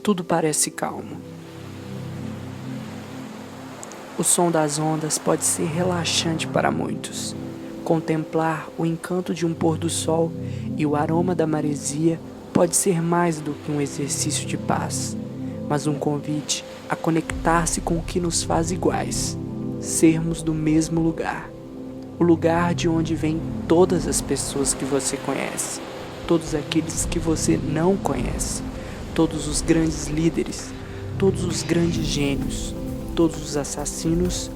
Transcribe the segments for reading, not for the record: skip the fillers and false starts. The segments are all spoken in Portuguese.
Tudo parece calmo. O som das ondas pode ser relaxante para muitos. Contemplar o encanto de um pôr do sol e o aroma da maresia pode ser mais do que um exercício de paz, mas um convite a conectar-se com o que nos faz iguais, sermos do mesmo lugar. O lugar de onde vêm todas as pessoas que você conhece, todos aqueles que você não conhece, todos os grandes líderes, todos os grandes gênios, todos os assassinos,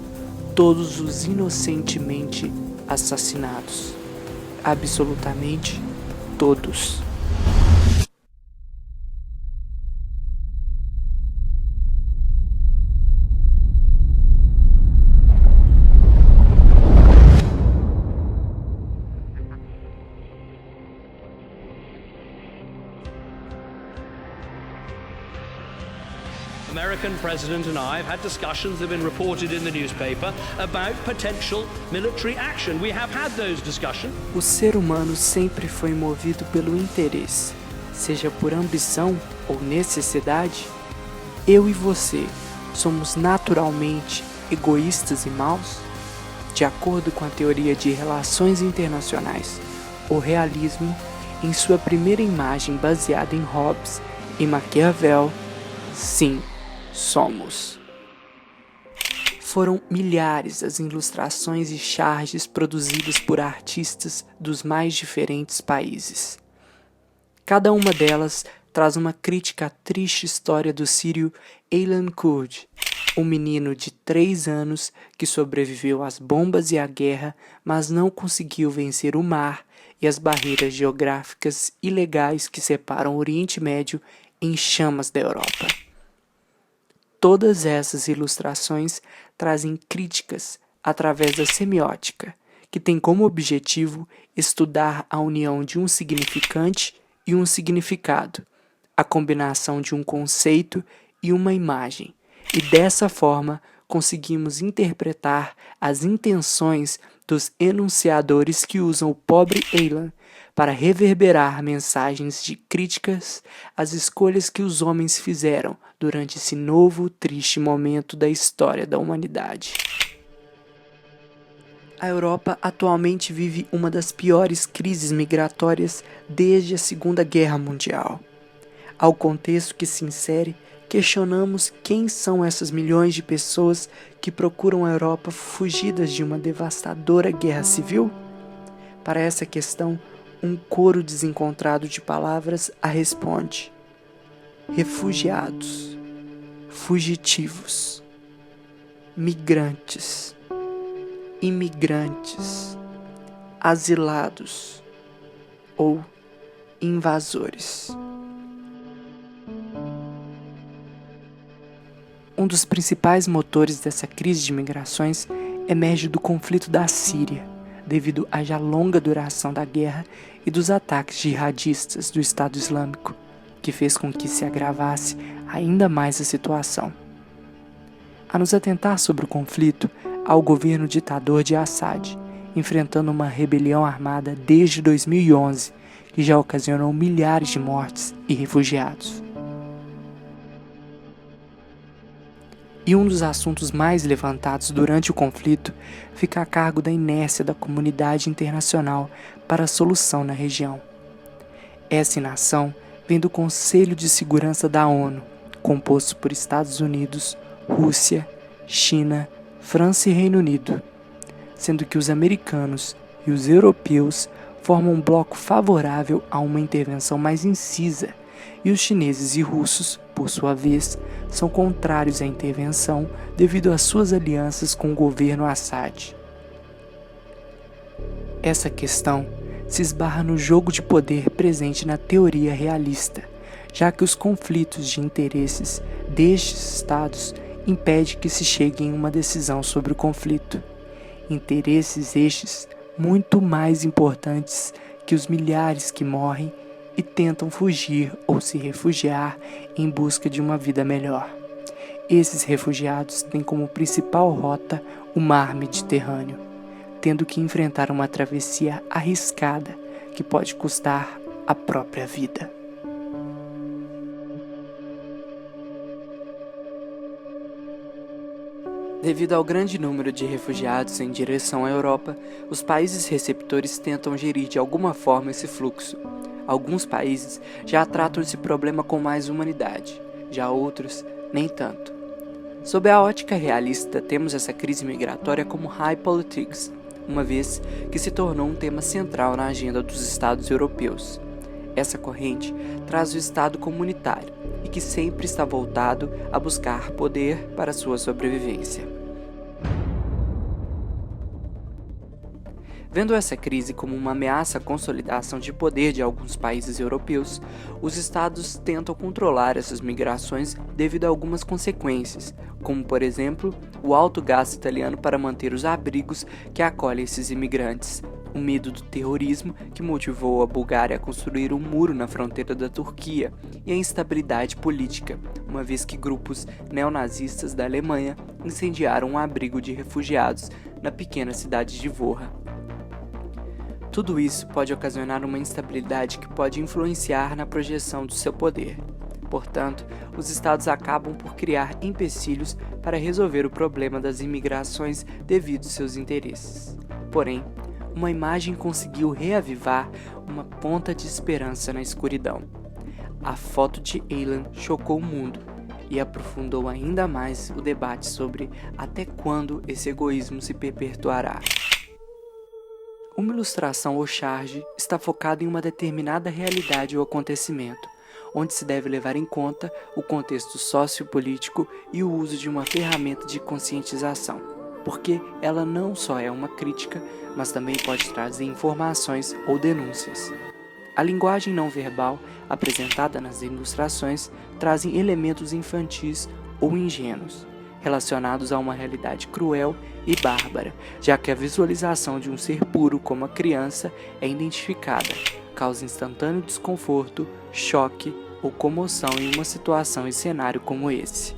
todos os inocentemente assassinados. Absolutamente todos. American president and I have had discussions that have been reported in the newspaper about potential military action. We have had those discussions. O ser humano sempre foi movido pelo interesse, seja por ambição ou necessidade. Eu e você somos naturalmente egoístas e maus? De acordo com a teoria de relações internacionais, o realismo, em sua primeira imagem baseada em Hobbes e Maquiavel, sim, somos. Foram milhares as ilustrações e charges produzidas por artistas dos mais diferentes países. Cada uma delas traz uma crítica à triste história do sírio Aylan Kurd, um menino de 3 anos que sobreviveu às bombas e à guerra, mas não conseguiu vencer o mar e as barreiras geográficas ilegais que separam o Oriente Médio em chamas da Europa. Todas essas ilustrações trazem críticas através da semiótica, que tem como objetivo estudar a união de um significante e um significado, a combinação de um conceito e uma imagem, e dessa forma conseguimos interpretar as intenções dos enunciadores que usam o pobre Aylan para reverberar mensagens de críticas às escolhas que os homens fizeram durante esse novo, triste momento da história da humanidade. A Europa atualmente vive uma das piores crises migratórias desde a Segunda Guerra Mundial. Ao contexto que se insere, questionamos quem são essas milhões de pessoas que procuram a Europa fugidas de uma devastadora guerra civil? Para essa questão, um coro desencontrado de palavras a responde: refugiados, fugitivos, migrantes, imigrantes, asilados ou invasores. Um dos principais motores dessa crise de migrações emerge do conflito da Síria, devido à já longa duração da guerra e dos ataques jihadistas do Estado Islâmico, que fez com que se agravasse ainda mais a situação. A nos atentar sobre o conflito, há o governo ditador de Assad, enfrentando uma rebelião armada desde 2011, que já ocasionou milhares de mortes e refugiados. E um dos assuntos mais levantados durante o conflito fica a cargo da inércia da comunidade internacional para a solução na região. Essa inação vem do Conselho de Segurança da ONU, composto por Estados Unidos, Rússia, China, França e Reino Unido, sendo que os americanos e os europeus formam um bloco favorável a uma intervenção mais incisa, e os chineses e russos, por sua vez, são contrários à intervenção devido às suas alianças com o governo Assad. Essa questão se esbarra no jogo de poder presente na teoria realista, já que os conflitos de interesses destes estados impedem que se chegue em uma decisão sobre o conflito. Interesses estes muito mais importantes que os milhares que morrem e tentam fugir ou se refugiar em busca de uma vida melhor. Esses refugiados têm como principal rota o mar Mediterrâneo, tendo que enfrentar uma travessia arriscada que pode custar a própria vida. Devido ao grande número de refugiados em direção à Europa, os países receptores tentam gerir de alguma forma esse fluxo. Alguns países já tratam esse problema com mais humanidade, já outros nem tanto. Sob a ótica realista, temos essa crise migratória como high politics, uma vez que se tornou um tema central na agenda dos Estados europeus. Essa corrente traz o Estado comunitário e que sempre está voltado a buscar poder para sua sobrevivência. Vendo essa crise como uma ameaça à consolidação de poder de alguns países europeus, os estados tentam controlar essas migrações devido a algumas consequências, como, por exemplo, o alto gasto italiano para manter os abrigos que acolhem esses imigrantes, o medo do terrorismo que motivou a Bulgária a construir um muro na fronteira da Turquia e a instabilidade política, uma vez que grupos neonazistas da Alemanha incendiaram um abrigo de refugiados na pequena cidade de Vorra. Tudo isso pode ocasionar uma instabilidade que pode influenciar na projeção do seu poder. Portanto, os estados acabam por criar empecilhos para resolver o problema das imigrações devido aos seus interesses. Porém, uma imagem conseguiu reavivar uma ponta de esperança na escuridão. A foto de Aylan chocou o mundo e aprofundou ainda mais o debate sobre até quando esse egoísmo se perpetuará. Uma ilustração ou charge está focada em uma determinada realidade ou acontecimento, onde se deve levar em conta o contexto sociopolítico e o uso de uma ferramenta de conscientização, porque ela não só é uma crítica, mas também pode trazer informações ou denúncias. A linguagem não verbal apresentada nas ilustrações trazem elementos infantis ou ingênuos, relacionados a uma realidade cruel e bárbara, já que a visualização de um ser puro como a criança é identificada, causa instantâneo desconforto, choque ou comoção em uma situação e cenário como esse.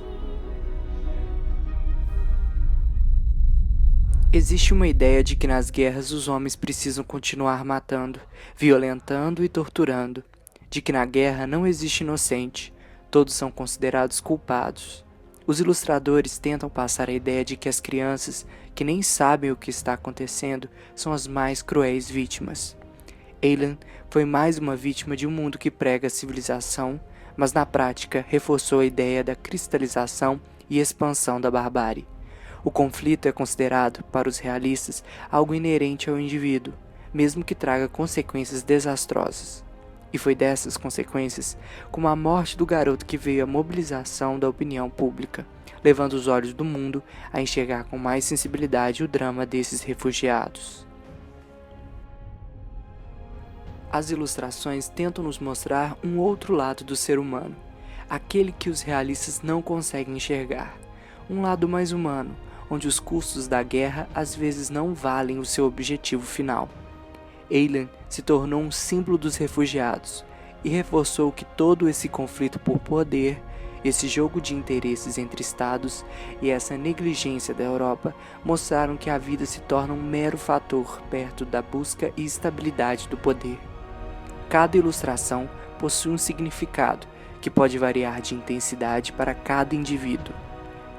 Existe uma ideia de que nas guerras os homens precisam continuar matando, violentando e torturando, de que na guerra não existe inocente, todos são considerados culpados. Os ilustradores tentam passar a ideia de que as crianças, que nem sabem o que está acontecendo, são as mais cruéis vítimas. Aylan foi mais uma vítima de um mundo que prega a civilização, mas na prática reforçou a ideia da cristalização e expansão da barbárie. O conflito é considerado, para os realistas, algo inerente ao indivíduo, mesmo que traga consequências desastrosas. E foi dessas consequências, como a morte do garoto, que veio a mobilização da opinião pública, levando os olhos do mundo a enxergar com mais sensibilidade o drama desses refugiados. As ilustrações tentam nos mostrar um outro lado do ser humano, aquele que os realistas não conseguem enxergar, um lado mais humano, onde os custos da guerra às vezes não valem o seu objetivo final. Aylan se tornou um símbolo dos refugiados e reforçou que todo esse conflito por poder, esse jogo de interesses entre estados e essa negligência da Europa mostraram que a vida se torna um mero fator perto da busca e estabilidade do poder. Cada ilustração possui um significado que pode variar de intensidade para cada indivíduo.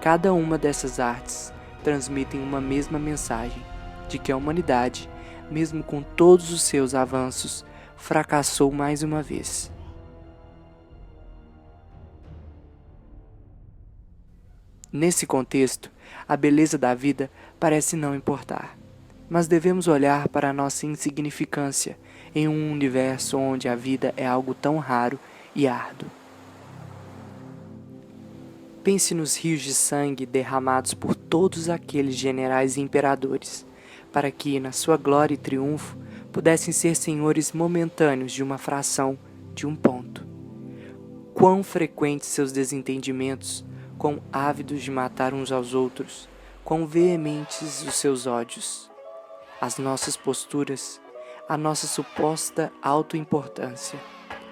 Cada uma dessas artes transmitem uma mesma mensagem, de que a humanidade, mesmo com todos os seus avanços, fracassou mais uma vez. Nesse contexto, a beleza da vida parece não importar, mas devemos olhar para a nossa insignificância em um universo onde a vida é algo tão raro e árduo. Pense nos rios de sangue derramados por todos aqueles generais e imperadores, para que, na sua glória e triunfo, pudessem ser senhores momentâneos de uma fração de um ponto. Quão frequentes seus desentendimentos, quão ávidos de matar uns aos outros, quão veementes os seus ódios. As nossas posturas, a nossa suposta autoimportância,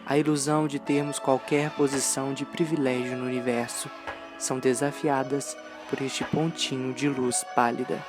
a ilusão de termos qualquer posição de privilégio no universo, são desafiadas por este pontinho de luz pálida.